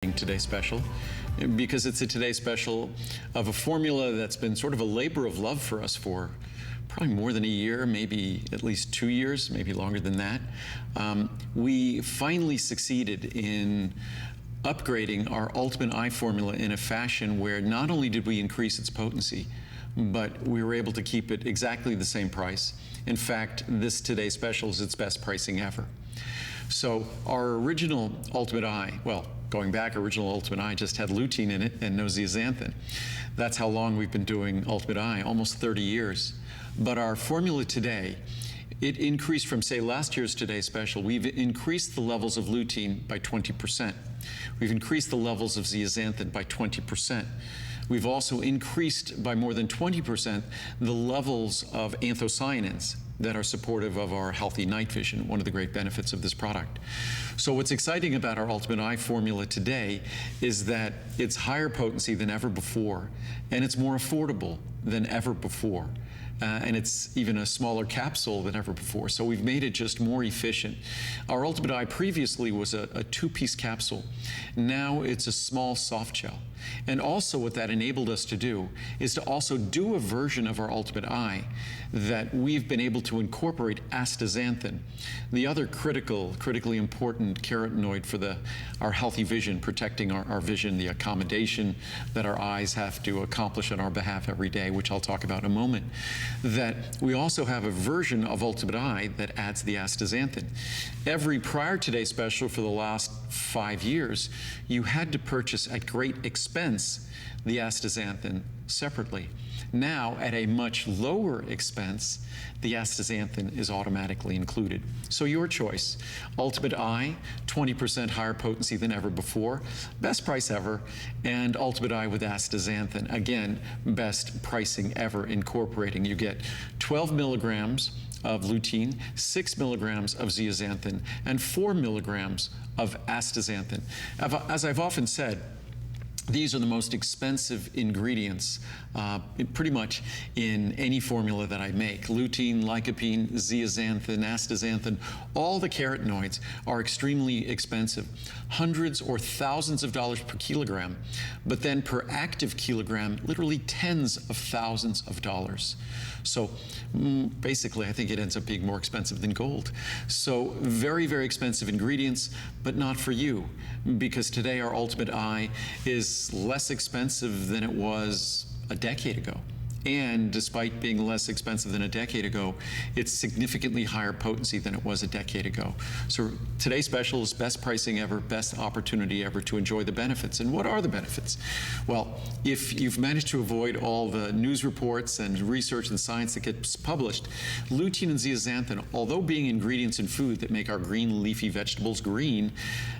Today Special, because it's a Today Special of a formula that's been sort of a labor of love for us for probably more than a year, maybe at least 2 years, maybe longer than that. We finally succeeded in upgrading our Ultimate Eye formula in a fashion where not only did we increase its potency, but we were able to keep it exactly the same price. In fact, this Today Special is its best pricing ever. So our original Ultimate Eye, well, going back, original Ultimate Eye just had lutein in it and no zeaxanthin. That's how long we've been doing Ultimate Eye, almost 30 years. But our formula today, it increased from, say, last year's Today Special. We've increased the levels of lutein by 20%. We've increased the levels of zeaxanthin by 20%. We've also increased by more than 20% the levels of anthocyanins that are supportive of our healthy night vision, one of the great benefits of this product. So what's exciting about our Ultimate Eye formula today is that it's higher potency than ever before, and it's more affordable than ever before. And it's even a smaller capsule than ever before. So we've made it just more efficient. Our Ultimate Eye previously was a 2-piece capsule. Now it's a small soft gel. And also what that enabled us to do is to also do a version of our Ultimate Eye that we've been able to incorporate astaxanthin, the other critically important carotenoid for our healthy vision, protecting our vision, the accommodation that our eyes have to accomplish on our behalf every day, which I'll talk about in a moment. That we also have a version of Ultimate Eye that adds the astaxanthin. Every prior Today Special for the last 5 years, you had to purchase at great expense the astaxanthin separately. Now, at a much lower expense, the astaxanthin is automatically included. So your choice. Ultimate Eye, 20% higher potency than ever before, best price ever, and Ultimate Eye with astaxanthin, again, best pricing ever, incorporating. You get 12 milligrams of lutein, 6 milligrams of zeaxanthin, and 4 milligrams of astaxanthin. As I've often said, these are the most expensive ingredients pretty much in any formula that I make. Lutein, lycopene, zeaxanthin, astaxanthin, all the carotenoids are extremely expensive. Hundreds or thousands of dollars per kilogram, but then per active kilogram, literally tens of thousands of dollars. So basically, I think it ends up being more expensive than gold. So very, very expensive ingredients, but not for you, because today our Ultimate Eye is less expensive than it was a decade ago. And despite being less expensive than a decade ago, it's significantly higher potency than it was a decade ago. So Today's Special is best pricing ever, best opportunity ever to enjoy the benefits. And what are the benefits? Well, if you've managed to avoid all the news reports and research and science that gets published, lutein and zeaxanthin, although being ingredients in food that make our green leafy vegetables green,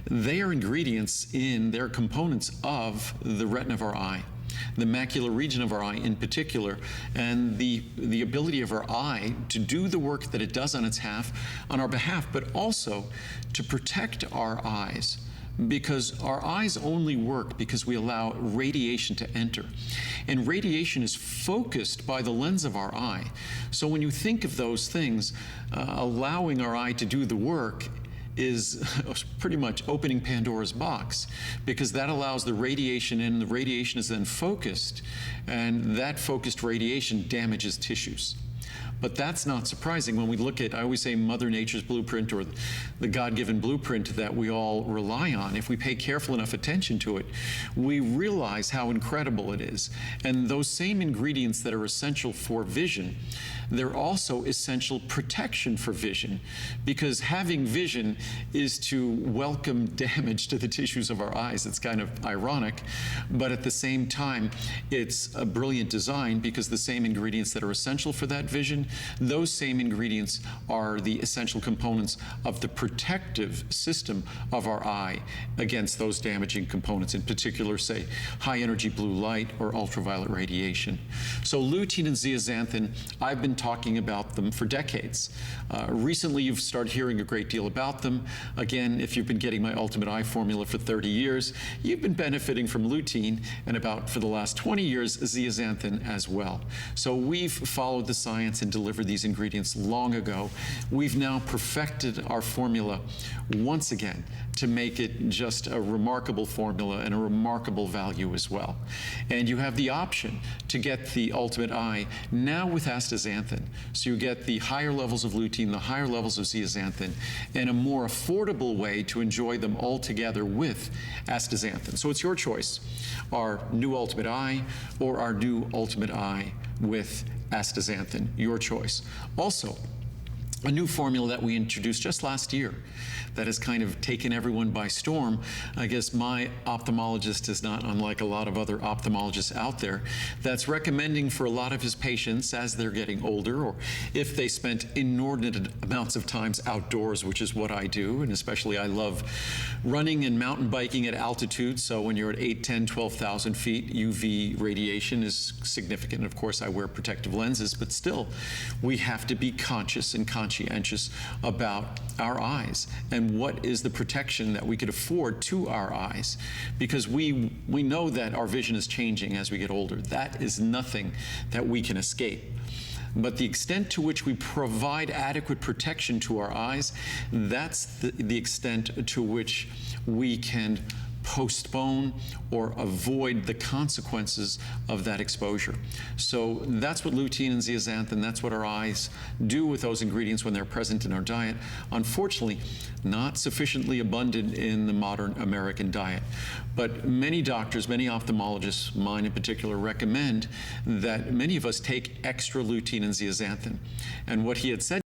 they are ingredients in their components of the retina of our eye, the macular region of our eye in particular, and the ability of our eye to do the work that it does on our behalf, but also to protect our eyes, because our eyes only work because we allow radiation to enter. And radiation is focused by the lens of our eye. So when you think of those things, allowing our eye to do the work is pretty much opening Pandora's box, because that allows the radiation in, and the radiation is then focused, and that focused radiation damages tissues. But that's not surprising when we look at, I always say, Mother Nature's blueprint, or the God-given blueprint that we all rely on. If we pay careful enough attention to it, we realize how incredible it is. And those same ingredients that are essential for vision, they're also essential protection for vision, because having vision is to welcome damage to the tissues of our eyes. It's kind of ironic, but at the same time, it's a brilliant design, because the same ingredients that are essential for that vision, those same ingredients are the essential components of the protective system of our eye against those damaging components, in particular, say, high energy blue light or ultraviolet radiation. So lutein and zeaxanthin, I've been talking about them for decades. Recently, you've started hearing a great deal about them. Again, if you've been getting my Ultimate Eye formula for 30 years, you've been benefiting from lutein, and about for the last 20 years, zeaxanthin as well. So we've followed the science and delivered these ingredients long ago. We've now perfected our formula once again to make it just a remarkable formula and a remarkable value as well. And you have the option to get the Ultimate Eye now with astaxanthin. So you get the higher levels of lutein, the higher levels of zeaxanthin, and a more affordable way to enjoy them all together with astaxanthin. So it's your choice, our new Ultimate Eye or our new Ultimate Eye with astaxanthin, your choice. Also, a new formula that we introduced just last year that has kind of taken everyone by storm. I guess my ophthalmologist is not unlike a lot of other ophthalmologists out there that's recommending for a lot of his patients as they're getting older, or if they spent inordinate amounts of times outdoors, which is what I do, and especially I love running and mountain biking at altitude. So when you're at 8, 10, 12,000 feet, UV radiation is significant. Of course, I wear protective lenses, but still, we have to be conscious and conscientious about our eyes and what is the protection that we could afford to our eyes, because we know that our vision is changing as we get older. That is nothing that we can escape. But the extent to which we provide adequate protection to our eyes, that's the extent to which we can postpone or avoid the consequences of that exposure. So that's what lutein and zeaxanthin, that's what our eyes do with those ingredients when they're present in our diet. Unfortunately, not sufficiently abundant in the modern American diet. But many doctors, many ophthalmologists, mine in particular, recommend that many of us take extra lutein and zeaxanthin. And what he had said